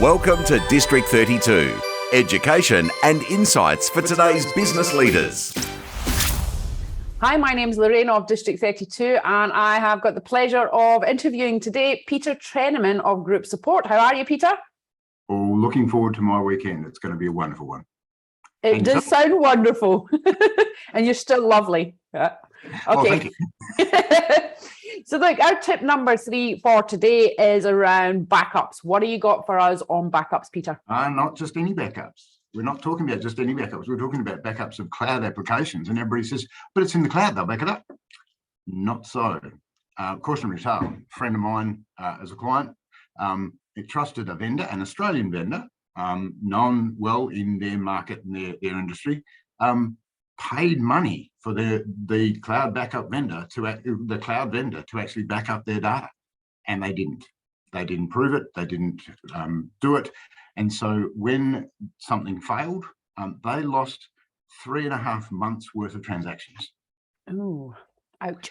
Welcome to District 32, education and insights for today's business leaders. Hi, my name is Lorraine of District 32 and I have got the pleasure of interviewing today Peter Trenaman of GroupSupport. How are you, Peter? Oh, looking forward to my weekend. It's going to be a wonderful one. It does sound wonderful. And you're still lovely. Yeah. Okay. Oh, thank you. So look, our tip number 3 for today is around backups. What do you got for us on backups, Peter? Not just any backups. We're not talking about just any backups. We're talking about backups of cloud applications. And everybody says, but it's in the cloud, they'll back it up. Not so. Cautionary tale. A friend of mine as a client, it trusted a vendor, an Australian vendor, known well in their market and their industry, paid money for the cloud backup vendor to actually back up their data, and they didn't prove it, they didn't do it. And so when something failed, they lost 3.5 months worth of transactions. Oh, ouch.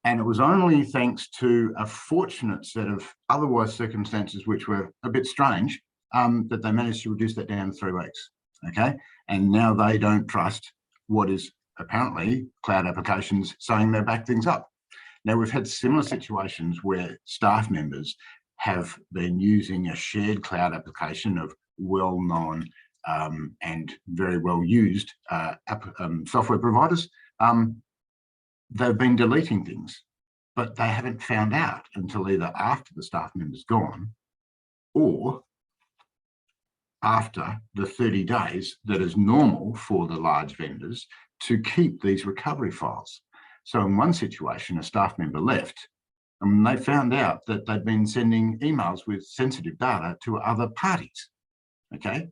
And it was only thanks to a fortunate set of otherwise circumstances which were a bit strange that they managed to reduce that down to 3 weeks. Okay, and now they don't trust what is apparently cloud applications saying they back things up. Now, we've had similar situations where staff members have been using a shared cloud application of well-known and very well-used software providers. They've been deleting things, but they haven't found out until either after the staff member's gone or after the 30 days that is normal for the large vendors to keep these recovery files. So in one situation, a staff member left and they found out that they'd been sending emails with sensitive data to other parties, okay?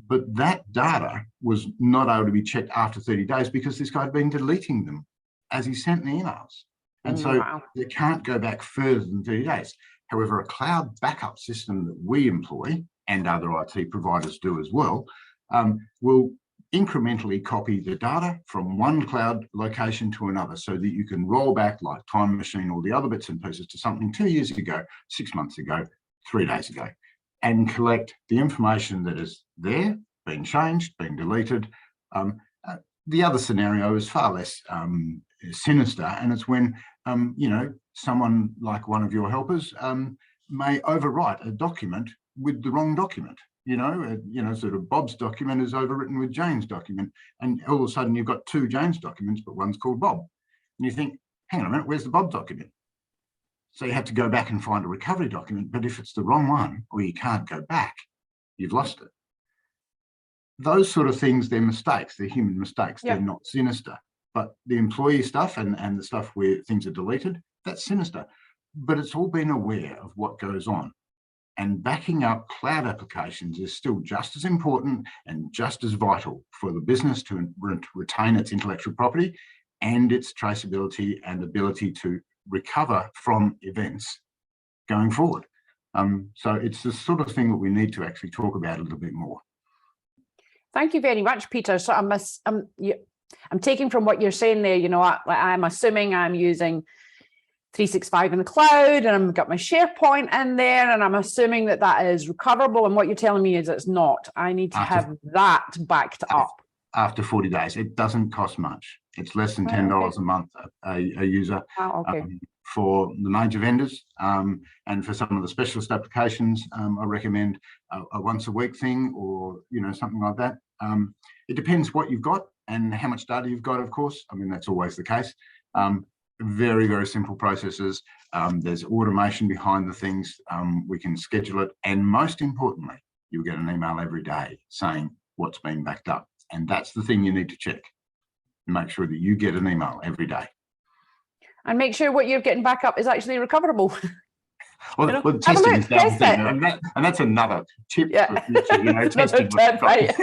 But that data was not able to be checked after 30 days because this guy had been deleting them as he sent the emails. And so you can't go back further than 30 days. However, a cloud backup system that we employ and other IT providers do as well, will incrementally copy the data from one cloud location to another so that you can roll back like Time Machine or the other bits and pieces to something 2 years ago, 6 months ago, 3 days ago, and collect the information that is there, been changed, been deleted. The other scenario is far less sinister, and it's when someone like one of your helpers may overwrite a document with the wrong document. Sort of Bob's document is overwritten with Jane's document, and all of a sudden you've got 2 Jane's documents, but one's called Bob. And you think, hang on a minute, where's the Bob document? So you have to go back and find a recovery document, but if it's the wrong one, or you can't go back, you've lost it. Those sort of things, they're mistakes, they're human mistakes, They're not sinister. But the employee stuff and the stuff where things are deleted, that's sinister. But it's all been aware of what goes on. And backing up cloud applications is still just as important and just as vital for the business to retain its intellectual property and its traceability and ability to recover from events going forward. So it's the sort of thing that we need to actually talk about a little bit more. Thank you very much, Peter. So I'm taking from what you're saying there, I'm assuming I'm using 365 in the cloud and I've got my SharePoint in there and I'm assuming that is recoverable, and what you're telling me is it's not. I need to have that backed up. After 40 days, it doesn't cost much. It's less than $10 a month a user for the major vendors, and for some of the specialist applications, I recommend a once a week thing or something like that. It depends what you've got and how much data you've got, of course. I mean, that's always the case. Very, very simple processes. There's automation behind the things. We can schedule it. And most importantly, you'll get an email every day saying what's been backed up. And that's the thing you need to check. Make sure that you get an email every day. And make sure what you're getting back up is actually recoverable. Well, testing is the other thing. And that's another tip. Yeah. Testing. Right.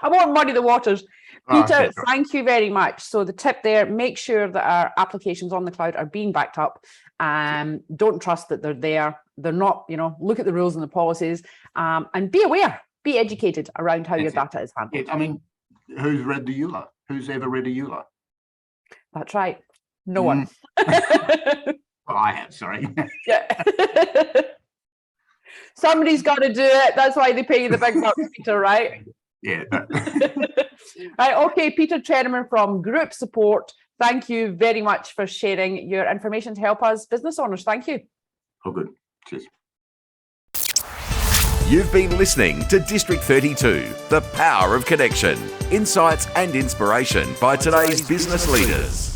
I won't muddy the waters. Peter, thank you very much. So the tip there, make sure that our applications on the cloud are being backed up. Don't trust that they're there. They're not, look at the rules and the policies, and be aware, be educated around how your data is handled. I mean, who's read the EULA? Who's ever read a EULA? That's right. No one. Well, I have, sorry. Yeah. Somebody's got to do it. That's why they pay you the big bucks, Peter, right? Yeah. Right. Okay, Peter Trenaman from GroupSupport. Thank you very much for sharing your information to help us business owners. Thank you. All good. Cheers. You've been listening to District 32, the power of connection, insights and inspiration by today's business leaders.